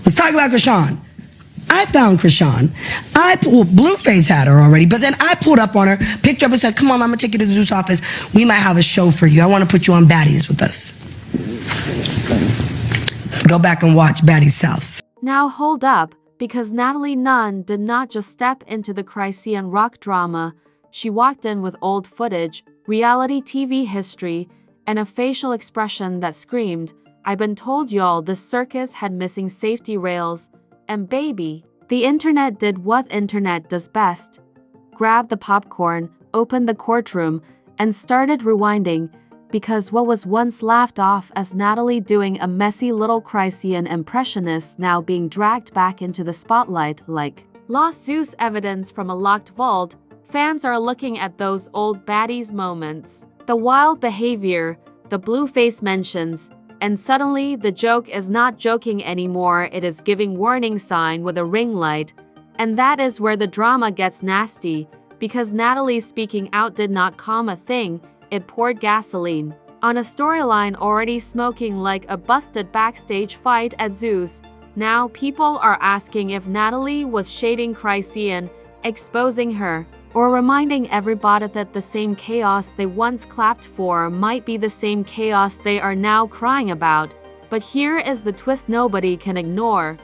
Let's talk about Chrisean. I found Chrisean. Blueface had her already, but then I pulled up on her, picked her up and said, come on, I'm gonna take you to the Zeus office. We might have a show for you. I wanna put you on Baddies with us. Go back and watch Baddies South. Now hold up, because Natalie Nunn did not just step into the Chrisean Rock drama. She walked in with old footage, reality TV history, and a facial expression that screamed, I've been told y'all this circus had missing safety rails. And baby, the internet did what internet does best. Grabbed the popcorn, opened the courtroom, and started rewinding, because what was once laughed off as Natalie doing a messy little Chrisean impressionist now being dragged back into the spotlight like lost Zeus evidence from a locked vault. Fans are looking at those old Baddies moments. The wild behavior, the blue face mentions, and suddenly the joke is not joking anymore, it is giving warning sign with a ring light. And that is where the drama gets nasty, because Natalie speaking out did not calm a thing, it poured gasoline on a storyline already smoking like a busted backstage fight at Zeus. Now people are asking if Natalie was shading Chrisean, exposing her, or reminding everybody that the same chaos they once clapped for might be the same chaos they are now crying about. But here is the twist nobody can ignore.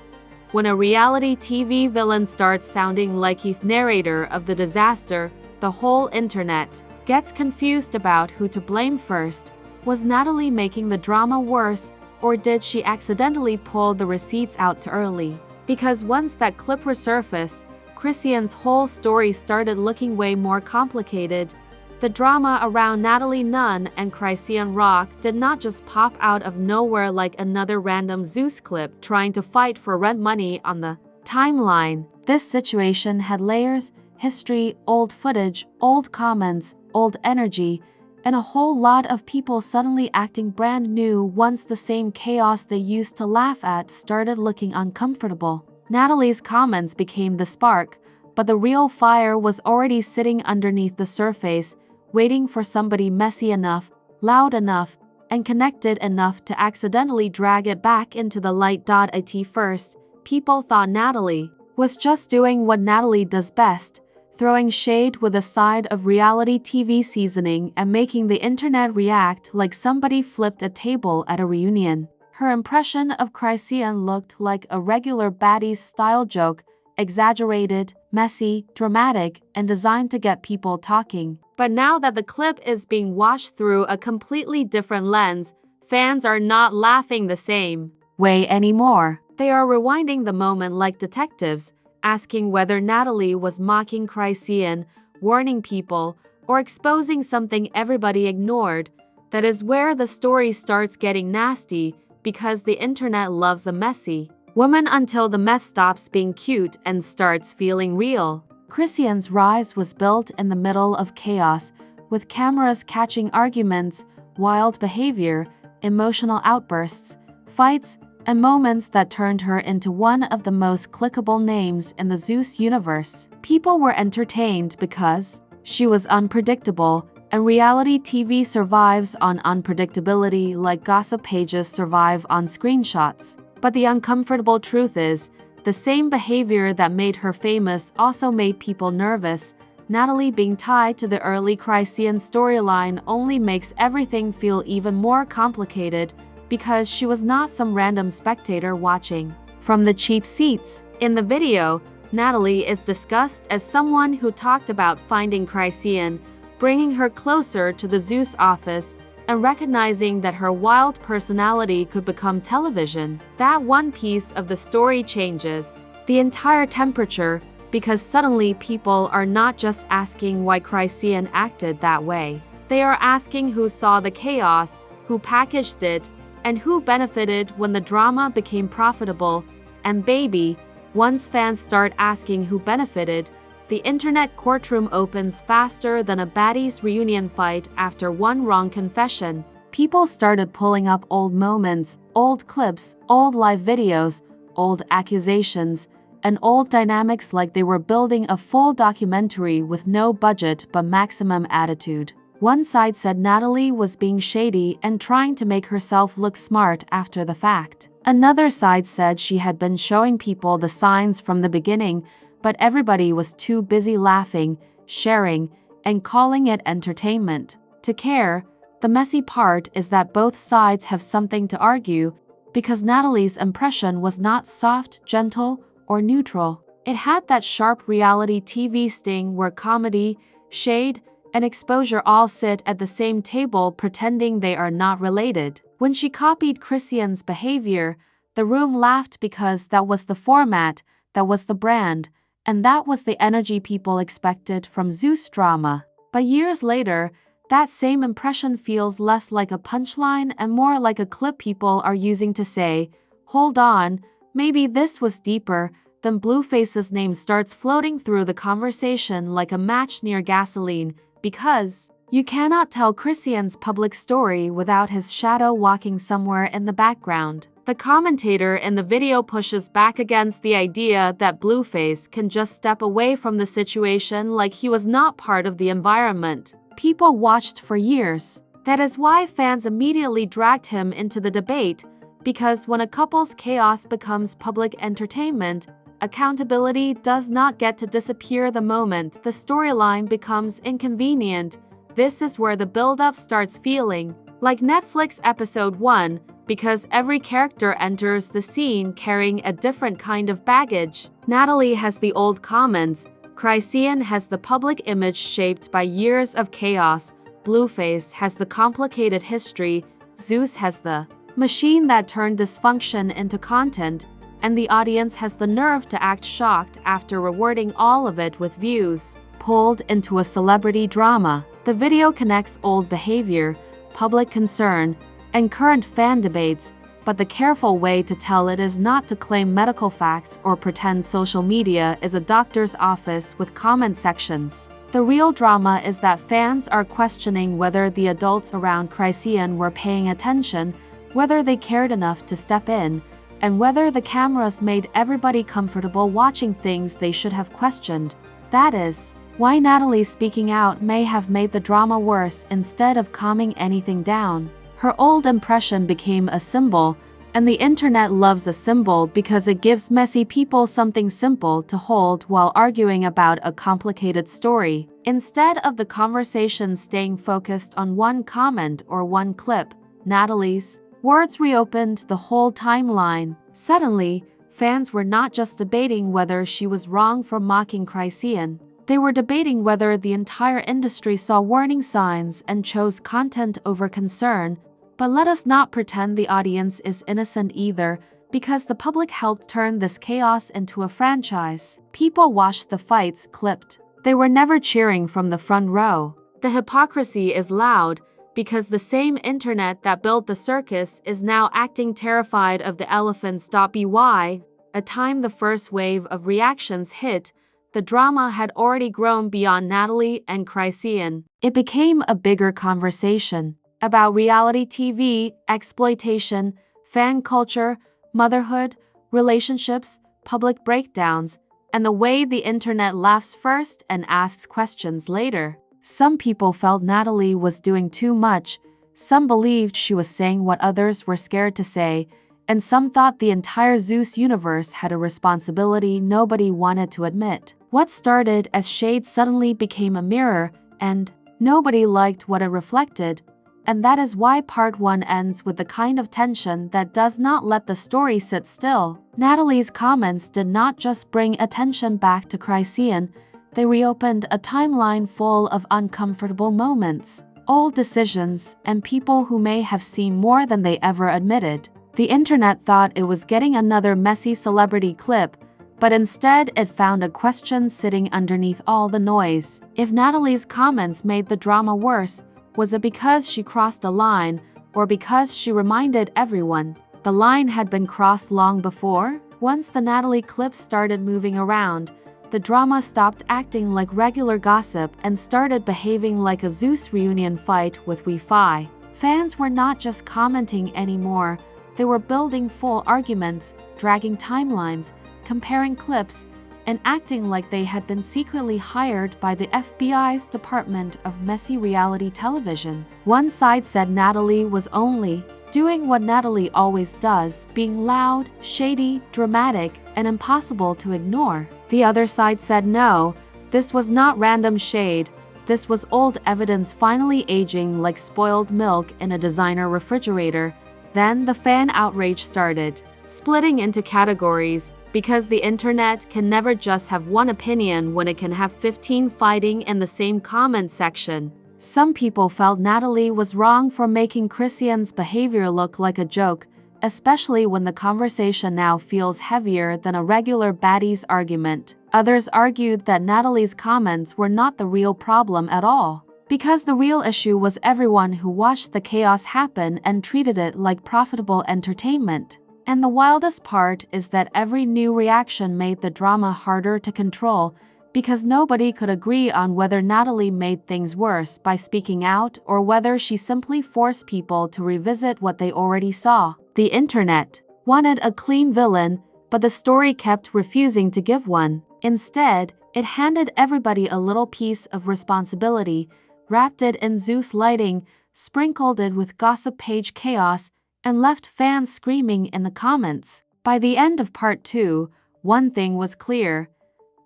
When a reality TV villain starts sounding like he's narrator of the disaster, the whole internet gets confused about who to blame first. Was Natalie making the drama worse, or did she accidentally pull the receipts out too early? Because once that clip resurfaced, Chrisean's whole story started looking way more complicated. The drama around Natalie Nunn and Chrisean Rock did not just pop out of nowhere like another random Zeus clip trying to fight for rent money on the timeline. This situation had layers, history, old footage, old comments, old energy, and a whole lot of people suddenly acting brand new once the same chaos they used to laugh at started looking uncomfortable. Natalie's comments became the spark, but the real fire was already sitting underneath the surface, waiting for somebody messy enough, loud enough, and connected enough to accidentally drag it back into the light. At first, people thought Natalie was just doing what Natalie does best, throwing shade with a side of reality TV seasoning and making the internet react like somebody flipped a table at a reunion. Her impression of Chrisean looked like a regular Baddies-style joke, exaggerated, messy, dramatic, and designed to get people talking. But now that the clip is being watched through a completely different lens, fans are not laughing the same way anymore. They are rewinding the moment like detectives, asking whether Natalie was mocking Chrisean, warning people, or exposing something everybody ignored. That is where the story starts getting nasty, because the internet loves a messy woman until the mess stops being cute and starts feeling real. Chrisean's rise was built in the middle of chaos, with cameras catching arguments, wild behavior, emotional outbursts, fights, and moments that turned her into one of the most clickable names in the Zeus universe. People were entertained because she was unpredictable, and reality TV survives on unpredictability like gossip pages survive on screenshots. But the uncomfortable truth is, the same behavior that made her famous also made people nervous. Natalie being tied to the early Chrisean storyline only makes everything feel even more complicated, because she was not some random spectator watching from the cheap seats. In the video, Natalie is discussed as someone who talked about finding Chrisean, bringing her closer to the Zeus office, and recognizing that her wild personality could become television. That one piece of the story changes the entire temperature, because suddenly people are not just asking why Chrisean acted that way. They are asking who saw the chaos, who packaged it, and who benefited when the drama became profitable. And baby, once fans start asking who benefited, the internet courtroom opens faster than a Baddies reunion fight after one wrong confession. People started pulling up old moments, old clips, old live videos, old accusations, and old dynamics like they were building a full documentary with no budget but maximum attitude. One side said Natalie was being shady and trying to make herself look smart after the fact. Another side said she had been showing people the signs from the beginning, but everybody was too busy laughing, sharing, and calling it entertainment to care. The messy part is that both sides have something to argue, because Natalie's impression was not soft, gentle, or neutral. It had that sharp reality TV sting where comedy, shade, and exposure all sit at the same table pretending they are not related. When she copied Chrisean's behavior, the room laughed because that was the format, that was the brand, and that was the energy people expected from Zeus drama. But years later, that same impression feels less like a punchline and more like a clip people are using to say, "Hold on, maybe this was deeper." Then Blueface's name starts floating through the conversation like a match near gasoline, because you cannot tell Chrisean's public story without his shadow walking somewhere in the background. The commentator in the video pushes back against the idea that Blueface can just step away from the situation like he was not part of the environment people watched for years. That is why fans immediately dragged him into the debate, because when a couple's chaos becomes public entertainment, accountability does not get to disappear the moment the storyline becomes inconvenient. This is where the build-up starts feeling like Netflix episode 1, because every character enters the scene carrying a different kind of baggage. Natalie has the old comments, Chrisean has the public image shaped by years of chaos, Blueface has the complicated history, Zeus has the machine that turned dysfunction into content, and the audience has the nerve to act shocked after rewarding all of it with views. Pulled into a celebrity drama, the video connects old behavior, public concern, and current fan debates, but the careful way to tell it is not to claim medical facts or pretend social media is a doctor's office with comment sections. The real drama is that fans are questioning whether the adults around Chrisean were paying attention, whether they cared enough to step in, and whether the cameras made everybody comfortable watching things they should have questioned. That is why Natalie speaking out may have made the drama worse instead of calming anything down. Her old impression became a symbol, and the internet loves a symbol because it gives messy people something simple to hold while arguing about a complicated story. Instead of the conversation staying focused on one comment or one clip, Natalie's words reopened the whole timeline. Suddenly, fans were not just debating whether she was wrong for mocking Chrisean. They were debating whether the entire industry saw warning signs and chose content over concern. But let us not pretend the audience is innocent either, because the public helped turn this chaos into a franchise. People watched the fights clipped. They were never cheering from the front row. The hypocrisy is loud, because the same internet that built the circus is now acting terrified of the elephants. By a time the first wave of reactions hit, the drama had already grown beyond Natalie and Chrisean. It became a bigger conversation about reality TV, exploitation, fan culture, motherhood, relationships, public breakdowns, and the way the internet laughs first and asks questions later. Some people felt Natalie was doing too much, some believed she was saying what others were scared to say, and some thought the entire Zeus universe had a responsibility nobody wanted to admit. What started as shade suddenly became a mirror, and nobody liked what it reflected. And that is why part 1 ends with the kind of tension that does not let the story sit still. Natalie's comments did not just bring attention back to Chrisean, they reopened a timeline full of uncomfortable moments, old decisions, and people who may have seen more than they ever admitted. The internet thought it was getting another messy celebrity clip, but instead it found a question sitting underneath all the noise. If Natalie's comments made the drama worse, was it because she crossed a line, or because she reminded everyone the line had been crossed long before? Once the Natalie clips started moving around, the drama stopped acting like regular gossip and started behaving like a Zeus reunion fight with Wi-Fi. Fans were not just commenting anymore, they were building full arguments, dragging timelines, comparing clips, and acting like they had been secretly hired by the FBI's Department of Messy Reality Television. One side said Natalie was only doing what Natalie always does, being loud, shady, dramatic, and impossible to ignore. The other side said no, this was not random shade. This was old evidence finally aging like spoiled milk in a designer refrigerator. Then the fan outrage started, splitting into categories, because the internet can never just have one opinion when it can have 15 fighting in the same comment section. Some people felt Natalie was wrong for making Chrisean's behavior look like a joke, especially when the conversation now feels heavier than a regular Baddies argument. Others argued that Natalie's comments were not the real problem at all, because the real issue was everyone who watched the chaos happen and treated it like profitable entertainment. And the wildest part is that every new reaction made the drama harder to control, because nobody could agree on whether Natalie made things worse by speaking out or whether she simply forced people to revisit what they already saw. The internet wanted a clean villain, but the story kept refusing to give one. Instead, it handed everybody a little piece of responsibility, wrapped it in Zeus lighting, sprinkled it with gossip page chaos, and left fans screaming in the comments. By the end of part 2, one thing was clear.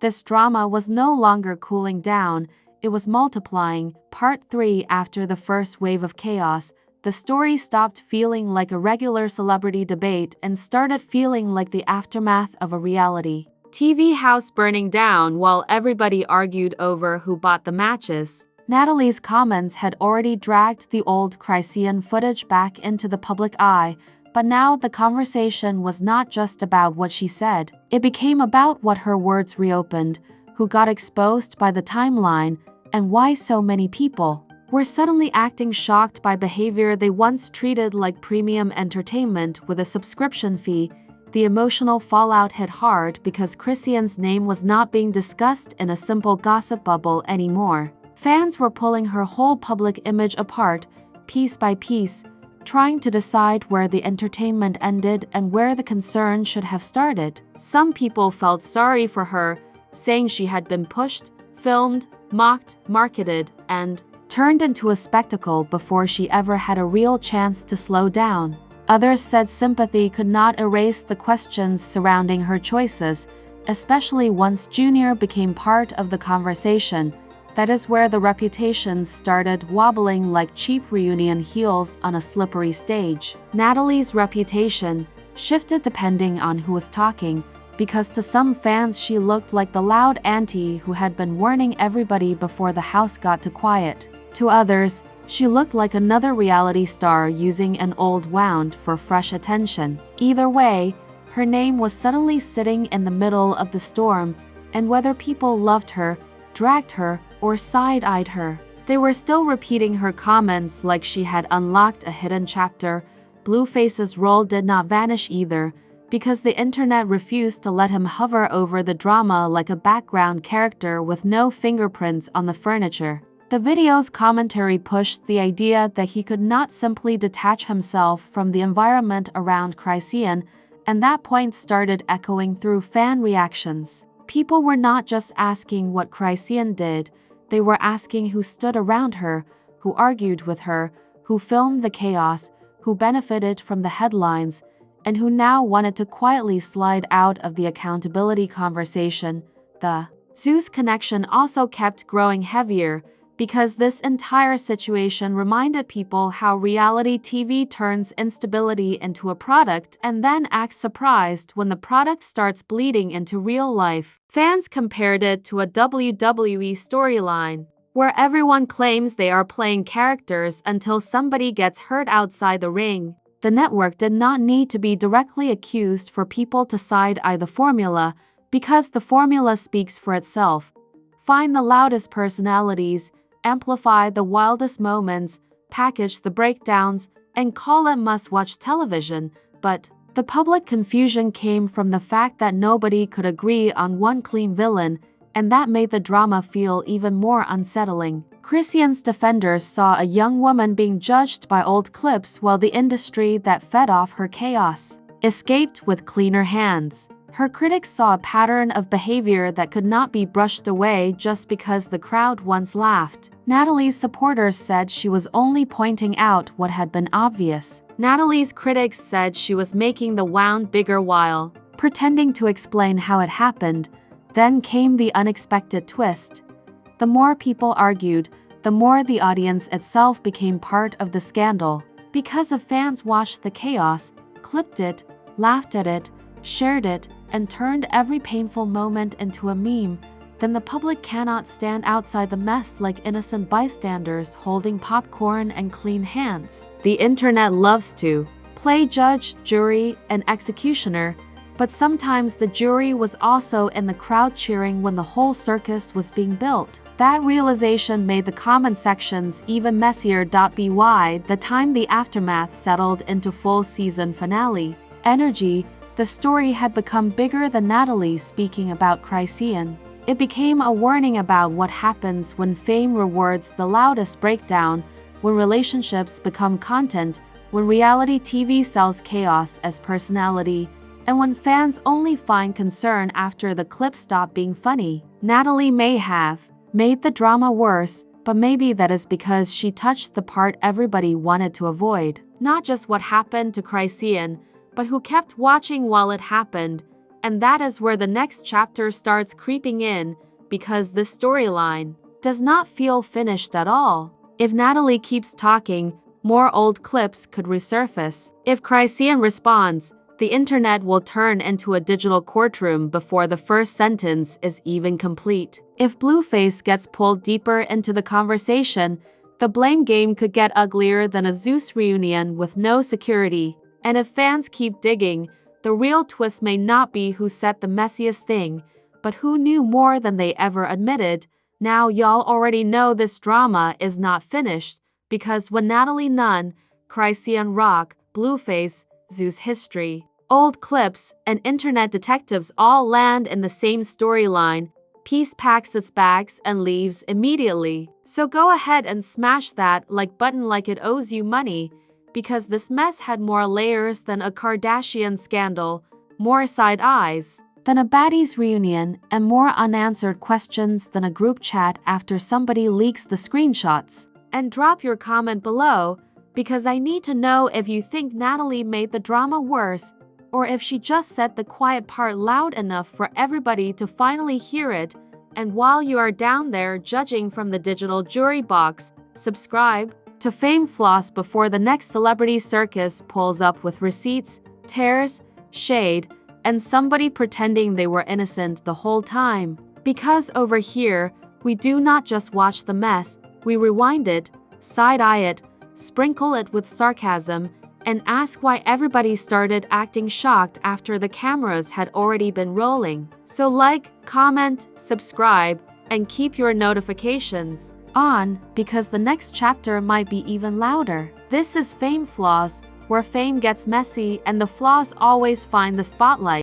This drama was no longer cooling down, it was multiplying. Part 3, after the first wave of chaos, the story stopped feeling like a regular celebrity debate and started feeling like the aftermath of a reality TV house burning down while everybody argued over who bought the matches. Natalie's comments had already dragged the old Chrisean footage back into the public eye, but now the conversation was not just about what she said. It became about what her words reopened, who got exposed by the timeline, and why so many people were suddenly acting shocked by behavior they once treated like premium entertainment with a subscription fee. The emotional fallout hit hard because Chrisean's name was not being discussed in a simple gossip bubble anymore. Fans were pulling her whole public image apart, piece by piece, trying to decide where the entertainment ended and where the concern should have started. Some people felt sorry for her, saying she had been pushed, filmed, mocked, marketed, and turned into a spectacle before she ever had a real chance to slow down. Others said sympathy could not erase the questions surrounding her choices, especially once Junior became part of the conversation. That is where the reputations started wobbling like cheap reunion heels on a slippery stage. Natalie's reputation shifted depending on who was talking, because to some fans she looked like the loud auntie who had been warning everybody before the house got too quiet. To others, she looked like another reality star using an old wound for fresh attention. Either way, her name was suddenly sitting in the middle of the storm, and whether people loved her, dragged her, or side-eyed her, they were still repeating her comments like she had unlocked a hidden chapter. Blueface's role did not vanish either, because the internet refused to let him hover over the drama like a background character with no fingerprints on the furniture. The video's commentary pushed the idea that he could not simply detach himself from the environment around Chrisean, and that point started echoing through fan reactions. People were not just asking what Chrisean did, they were asking who stood around her, who argued with her, who filmed the chaos, who benefited from the headlines, and who now wanted to quietly slide out of the accountability conversation. The Zeus connection also kept growing heavier, because this entire situation reminded people how reality TV turns instability into a product and then acts surprised when the product starts bleeding into real life. Fans compared it to a WWE storyline, where everyone claims they are playing characters until somebody gets hurt outside the ring. The network did not need to be directly accused for people to side-eye the formula, because the formula speaks for itself. Find the loudest personalities, amplify the wildest moments, package the breakdowns, and call it must-watch television. But the public confusion came from the fact that nobody could agree on one clean villain, and that made the drama feel even more unsettling. Chrisean's defenders saw a young woman being judged by old clips while the industry that fed off her chaos escaped with cleaner hands. Her critics saw a pattern of behavior that could not be brushed away just because the crowd once laughed. Natalie's supporters said she was only pointing out what had been obvious. Natalie's critics said she was making the wound bigger while pretending to explain how it happened. Then came the unexpected twist. The more people argued, the more the audience itself became part of the scandal. Because of fans watched the chaos, clipped it, laughed at it, shared it, and turned every painful moment into a meme, then the public cannot stand outside the mess like innocent bystanders holding popcorn and clean hands. The internet loves to play judge, jury, and executioner, but sometimes the jury was also in the crowd cheering when the whole circus was being built. That realization made the comment sections even messier. By the time the aftermath settled into full season finale energy, the story had become bigger than Natalie speaking about Chrisean. It became a warning about what happens when fame rewards the loudest breakdown, when relationships become content, when reality TV sells chaos as personality, and when fans only find concern after the clips stop being funny. Natalie may have made the drama worse, but maybe that is because she touched the part everybody wanted to avoid. Not just what happened to Chrisean, but who kept watching while it happened. And that is where the next chapter starts creeping in, because this storyline does not feel finished at all. If Natalie keeps talking, more old clips could resurface. If Chrisean responds, the internet will turn into a digital courtroom before the first sentence is even complete. If Blueface gets pulled deeper into the conversation, the blame game could get uglier than a Zeus reunion with no security. And if fans keep digging, the real twist may not be who said the messiest thing, but who knew more than they ever admitted. Now y'all already know this drama is not finished, because when Natalie Nunn, Chrisean Rock, Blueface, Zeus history, old clips, and internet detectives all land in the same storyline, peace packs its bags and leaves immediately. So go ahead and smash that like button like it owes you money, because this mess had more layers than a Kardashian scandal, more side eyes than a Baddies reunion, and more unanswered questions than a group chat after somebody leaks the screenshots. And drop your comment below, because I need to know if you think Natalie made the drama worse, or if she just said the quiet part loud enough for everybody to finally hear it. And while you are down there judging from the digital jury box, subscribe to Fame Floss before the next celebrity circus pulls up with receipts, tears, shade, and somebody pretending they were innocent the whole time. Because over here, we do not just watch the mess, we rewind it, side-eye it, sprinkle it with sarcasm, and ask why everybody started acting shocked after the cameras had already been rolling. So like, comment, subscribe, and keep your notifications on, because the next chapter might be even louder. This is Fame Floss, where fame gets messy and the flaws always find the spotlight.